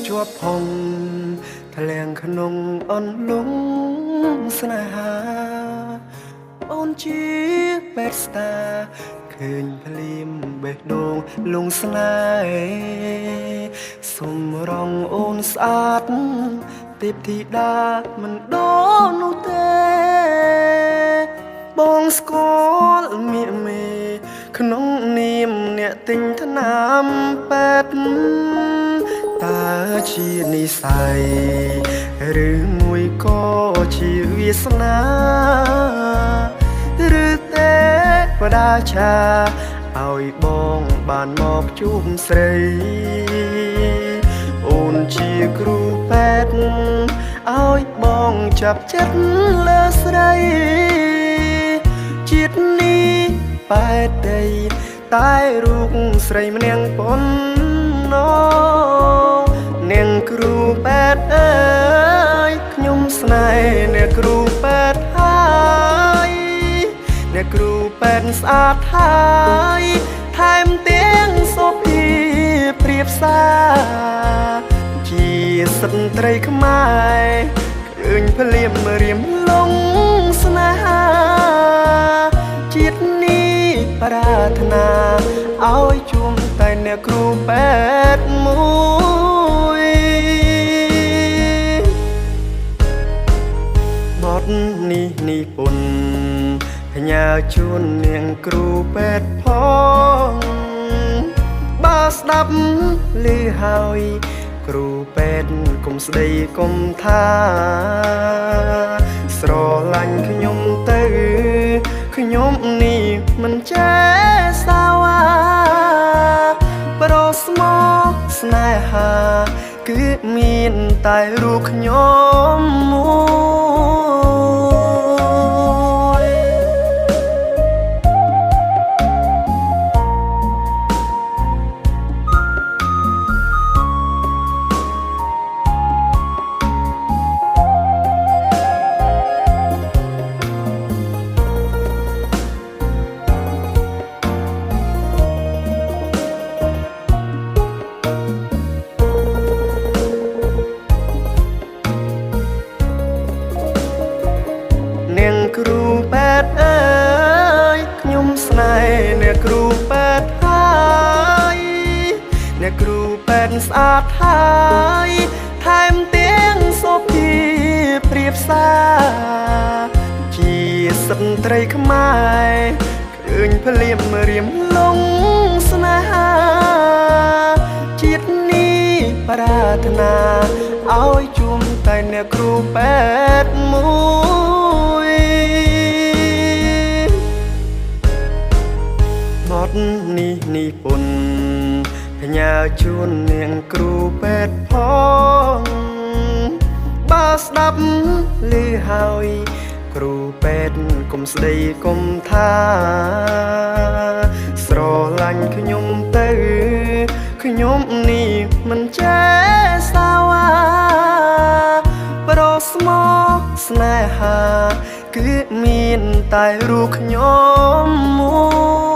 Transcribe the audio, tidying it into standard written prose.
ជាប់ហងทะเลงขนงอ่อนลงสนาหาអូនជាបេស្តាឃើញភ្លៀមបេះដូងលងស្នេហ៍សុំរងអូនស្អាតទេពធីតាមិនដូរនោះទេបងស្គាល់មៀមេក្នុងនាមអ្នកទិញថ្នាំពេទ្យតើជានិស័យឬមួយក៏ជាវាសនាឬទេវតាឆាឲ្យបងបានមកជួបស្រីអូនជាគ្រូពេទ្យឲ្យបងចាប់ចិត្តលើស្រីជាតិនេះបែតដីតែរូបស្រីម្នាក់ប៉ុណ្ណោនាងគ្រូពេទ្យអើយខ្ញុំស្នេហ៍អ្នកគ្រូពេទ្យហើយអ្នកគ្រូពេទ្យស្អាតហើយថែមទាំងសុភាព្រាបសារជាស្ត្រីខ្មែរឃើញភ្លៀមរៀមលងស្នេហាជាតិនេះប្រាថ្នាឲ្យជួមតែអ្នកគ្រូពេទ្យមួយបទនេះនិពន្ធផ្ញើជូននាងគ្រូពេទ្យផងបើស្ដាប់ឮហើយគ្រូពេទ្យកុំស្ដីកុំថាស្រឡាញ់ខ្ញុំទៅខ្ញុំនេះមិនចេះសាវាប្រស្មោស្នេហាគឺមានតែរូបខ្ញុំមួយនាងគ្រូពេទ្យអើយខ្ញុំស្នេហ៍អ្នកគ្រូពេទ្យហើយអ្នកគ្រូពេទ្យស្អាតហើយថែមទាំងសុភាព្រាបសារជាស្ត្រីខ្មែរឃើញភ្លៀមរៀមលងស្នេហាជាតិនេះប្រាថ្នាឲ្យជួមតែអ្នកគ្រូពេទ្យមួយបទនេះនិពន្ធផ្ញើជូននាងគ្រូពេទ្យផងបើស្ដាប់ឮហើយគ្រូពេទ្យកុំស្ដីកុំថាស្រឡាញ់ខ្ញុំទៅខ្ញុំនេះមិនចេះសាវាប្រស្មោស្នេហាគឺមានតែរូបខ្ញុំមួយ